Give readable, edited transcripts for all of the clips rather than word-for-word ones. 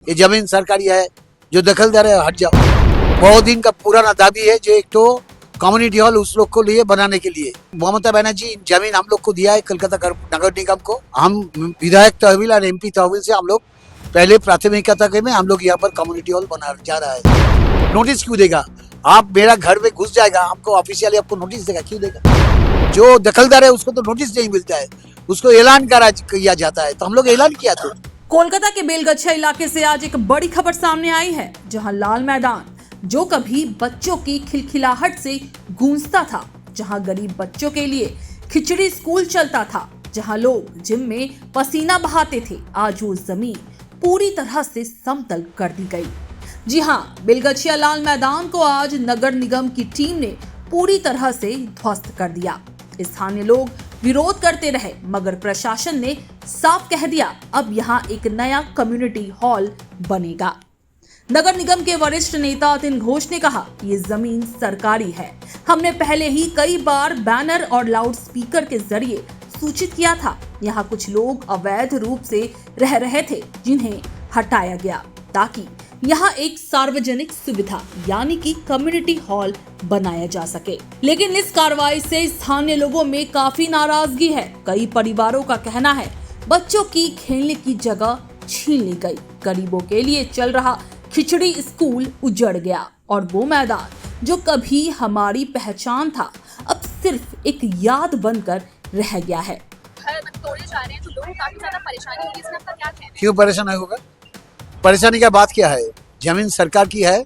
ये जमीन सरकारी है, जो दखलदार है हट जाओ। बहुत दिन का पुराना दाबी है जो एक तो कम्युनिटी हॉल उस लोग को लिए बनाने के लिए ममता बनर्जी जमीन हम लोग को दिया है कलकत्ता नगर निगम को। हम विधायक तहवील और एमपी तहवील से हम लोग पहले प्राथमिकता के में हम लोग यहाँ पर कम्युनिटी हॉल बना जा रहा है। नोटिस क्यों देगा? आप मेरा घर में घुस जाएगा, हमको ऑफिशियली आपको नोटिस देगा, क्यों देगा? जो दखलदार है उसको तो नोटिस नहीं मिलता है, उसको ऐलान किया जाता है, तो हम लोग ऐलान किया। तो कोलकाता के बेलगछिया इलाके से आज एक बड़ी खबर सामने आई है, जहां लाल मैदान जो कभी बच्चों की खिलखिलाहट से गूंजता था, जहां गरीब बच्चों के लिए खिचड़ी स्कूल चलता था, जहां लोग जिम में पसीना बहाते थे, आज वो जमीन पूरी तरह से समतल कर दी गई। जी हां, बेलगछिया लाल मैदान को आज नगर निगम की टीम ने पूरी तरह से ध्वस्त कर दिया। स्थानीय लोग विरोध करते रहे, मगर प्रशासन ने साफ कह दिया अब यहाँ एक नया कम्युनिटी हॉल बनेगा। नगर निगम के वरिष्ठ नेता अतिन घोष ने कहा, ये जमीन सरकारी है। हमने पहले ही कई बार बैनर और लाउड स्पीकर के जरिए सूचित किया था। यहाँ कुछ लोग अवैध रूप से रह रहे थे, जिन्हें हटाया गया ताकि यहाँ एक सार्वजनिक सुविधा यानी कि कम्युनिटी हॉल बनाया जा सके। लेकिन इस कार्रवाई से स्थानीय लोगों में काफी नाराजगी है। कई परिवारों का कहना है बच्चों की खेलने की जगह छीन ली गई, गरीबों के लिए चल रहा खिचड़ी स्कूल उजड़ गया और वो मैदान जो कभी हमारी पहचान था अब सिर्फ एक याद बनकर रह गया है। तोड़े जा रहे हैं तो लोगों को काफी ज्यादा परेशानी होगी, इसमें आपका क्या कहना है? क्यों परेशान होगा? परेशानी का बात क्या है? जमीन सरकार की है।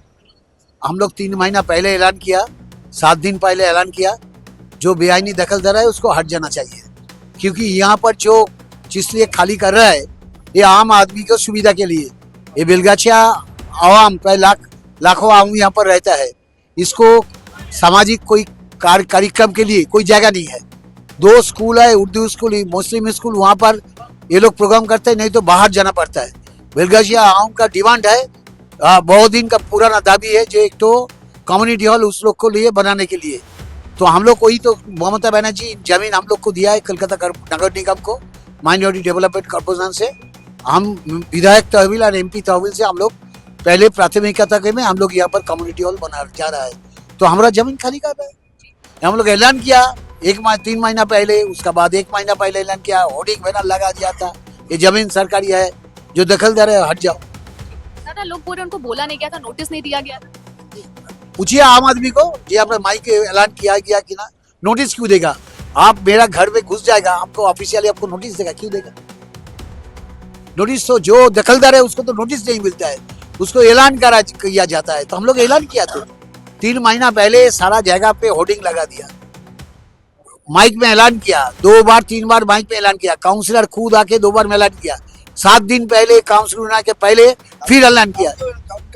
हम लोग 3 महीना पहले ऐलान किया, 7 दिन पहले ऐलान किया, जो बेआईनी दखलदार है उसको हट जाना चाहिए, क्योंकि यहाँ पर जो जिस लिए खाली कर रहा है ये आम आदमी को सुविधा के लिए। ये बेलगछिया आवाम का लाखों आदमी यहाँ पर रहता है, इसको सामाजिक कोई कार्यक्रम के लिए कोई जगह नहीं है। 2 स्कूल है, उर्दू स्कूल, मुस्लिम स्कूल, वहाँ पर ये लोग प्रोग्राम करते हैं, नहीं तो बाहर जाना पड़ता है। बेलगछिया आवाम का डिमांड है, बहुत दिन का पुराना दाबी है जो एक तो कम्युनिटी हॉल उस लोग को लिए बनाने के लिए। तो हम लोग वही तो ममता बनर्जी जमीन हम लोग को दिया है कलकत्ता नगर निगम को, माइनॉरिटी डेवलपमेंट कॉर्पोरेशन से। हम विधायक तहवील और एमपी तहवील से हम लोग पहले प्राथमिकता के में हम लोग यहाँ पर कम्युनिटी हॉल बना जा रहा है, तो हमारा जमीन खाली कर रहा है। हम लोग ऐलान किया 3 महीना पहले, उसका बाद 1 महीना पहले ऐलान किया, होर्डिंग बैनर लगा दिया था, ये जमीन सरकारी है, जो दखलदार है हट जाओ। दादा लोग बोल रहे उनको बोला नहीं गया था, नोटिस नहीं दिया गया था। पूछिए आम आदमी को, जी आपने माइक ऐलान किया गया कि ना, नोटिस क्यों देगा? आप मेरा घर में घुस जाएगा, हमको ऑफिशियली आपको नोटिस देगा, क्यों देगा? नोटिस तो जो दखलदार है उसको तो नोटिस नहीं मिलता है, उसको ऐलान किया जाता है, तो हम लोग ऐलान किया। तो 3 महीना पहले सारा जगह पे होर्डिंग लगा दिया, माइक में ऐलान किया, 2 बार 3 बार माइक में ऐलान किया, काउंसलर खुद आके 2 बार में ऐलान किया, 7 दिन पहले काउंसलर आके पहले फिर ऐलान किया,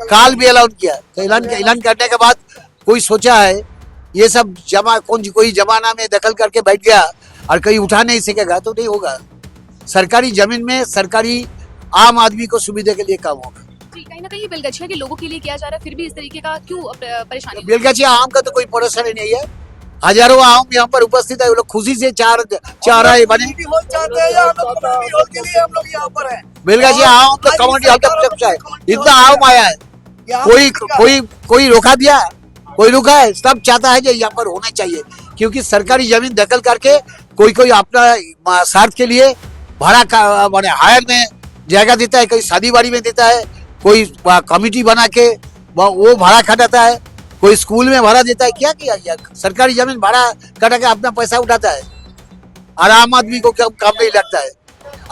काल भी ऐलान किया। तो ऐलान करने के बाद कोई सोचा है ये सब कोई जमाना में दखल करके बैठ गया और कहीं उठा नहीं सकेगा, तो नहीं होगा। सरकारी जमीन में सरकारी आम आदमी को सुविधा के लिए काम होगा। कहीं ना कहीं बेलगछिया के लोगों के लिए किया जा रहा है, फिर भी इस तरीके का क्यों परेशानी? बेलगछिया आम का तो कोई परेशानी नहीं है, हजारों आम यहाँ पर उपस्थित है, वो लोग खुशी से चार बने। बेलगछिया आम तो कम्युनिटी हॉल का है, इतना आम आया है, कोई रोका दिया? कोई रुका है? सब चाहता है जो यहाँ पर होना चाहिए, क्योंकि सरकारी जमीन दखल करके कोई अपना स्वार्थ के लिए भाड़ा हायर में जगह देता है, कोई शादी बाड़ी में देता है, कोई कमिटी बना के वो भाड़ा खटाता है, कोई स्कूल में भाड़ा देता है। क्या किया? सरकारी जमीन भाड़ा कटा के अपना पैसा उठाता है और आम आदमी को काम नहीं लगता है।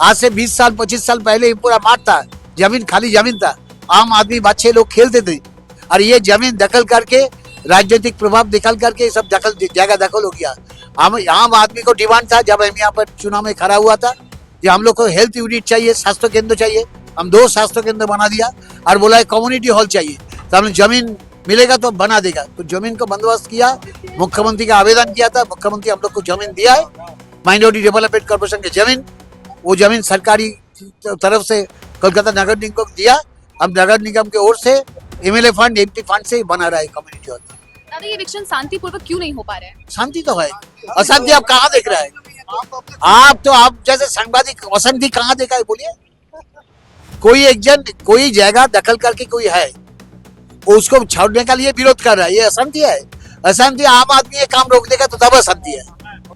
आज से 20 साल 25 साल पहले ये पूरा माठ था, जमीन खाली जमीन था, आम आदमी बच्चे लोग खेलते थे, और ये जमीन दखल करके राजनीतिक प्रभाव निकाल करके सब जगह दखल हो गया। आम आदमी को डिमांड था, जब हम यहाँ पर चुनाव में खड़ा हुआ था, कि हम लोग को हेल्थ यूनिट चाहिए, स्वास्थ्य केंद्र चाहिए, हम 2 स्वास्थ्य केंद्र बना दिया और बोला कम्युनिटी हॉल चाहिए, तो हमने जमीन मिलेगा तो बना देगा। तो जमीन को बंदोबस्त किया, मुख्यमंत्री का आवेदन किया था, मुख्यमंत्री हम लोग को जमीन दिया है, माइनॉरिटी डेवलपमेंट कॉर्पोरेशन की जमीन, वो जमीन सरकारी तरफ से कलकत्ता नगर निगम को दिया। अब नगर निगम की ओर से एमएलए फंड एमपी फंड से बना रहा है कम्युनिटी हॉल। दादा ये इलेक्शन शांतिपूर्वक क्यों नहीं हो पा रहे हैं? शांति तो है, अशांति आप कहाँ देख रहे हैं? आप जैसे सांबादिक अशांति कहाँ देखा है बोलिए? कोई एक जन कोई जगह दखल करके कोई है, उसको छोड़ने का लिए विरोध कर रहा है, ये अशांति है। अशांति, आम आदमी ये काम रोक देगा तो तब अशांति है।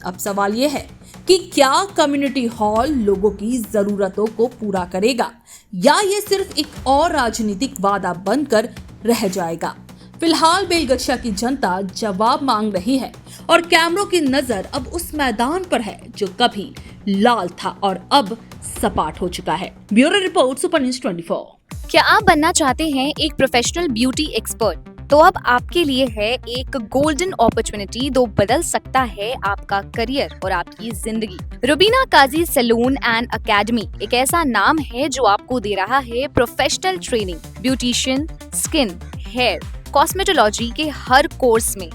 अब सवाल ये है कि क्या कम्युनिटी हॉल लोगों की जरूरतों को पूरा करेगा या ये सिर्फ एक और राजनीतिक वादा बनकर रह जाएगा। फिलहाल बेलगछिया की जनता जवाब मांग रही है और कैमरों की नजर अब उस मैदान पर है जो कभी लाल था और अब सपाट हो चुका है। Bureau report, super news 24। क्या आप बनना चाहते हैं एक प्रोफेशनल ब्यूटी एक्सपर्ट? तो अब आपके लिए है एक गोल्डन अपॉर्चुनिटी जो बदल सकता है आपका करियर और आपकी जिंदगी। Rubina Kazi salon and academy एक ऐसा नाम है जो आपको दे रहा है professional training, beautician, skin, hair, cosmetology के हर कोर्स में।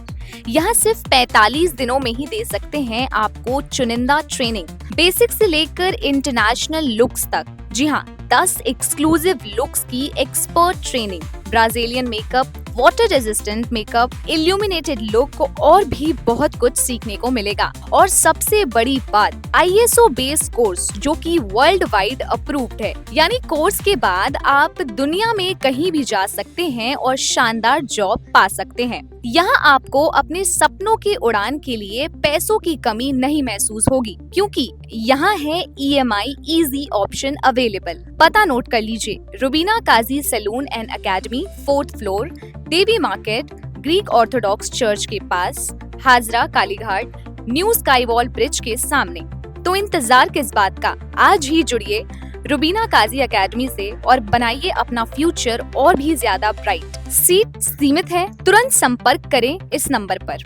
यहाँ सिर्फ 45 दिनों में ही दे सकते हैं आपको चुनिंदा ट्रेनिंग, बेसिक से लेकर इंटरनेशनल लुक्स तक। जी हाँ, 10 एक्सक्लूसिव लुक्स की expert training, Brazilian makeup, water resistant makeup, illuminated look और भी बहुत कुछ सीखने को मिलेगा। और सबसे बड़ी बात, ISO बेस्ड कोर्स जो कि वर्ल्ड वाइड अप्रूव्ड है। यानी कोर्स के बाद आप दुनिया में कहीं भी जा सकते हैं और शानदार जॉब पा सकते हैं। यहाँ आपको अपने सपनों की उड़ान के लिए पैसों की कमी नहीं महसूस होगी, क्योंकि यहाँ है EMI इजी ऑप्शन अवेलेबल। पता नोट कर लीजिए, Rubina Kazi salon and academy, 4th floor, Devi market, Greek orthodox church के पास, Hazra Kalighat, new sky wall bridge के सामने। तो इंतजार किस बात का, आज ही जुड़िए रुबीना काजी एकेडमी से और बनाइए अपना फ्यूचर और भी ज्यादा ब्राइट। सीट सीमित है, तुरंत संपर्क करें इस नंबर पर।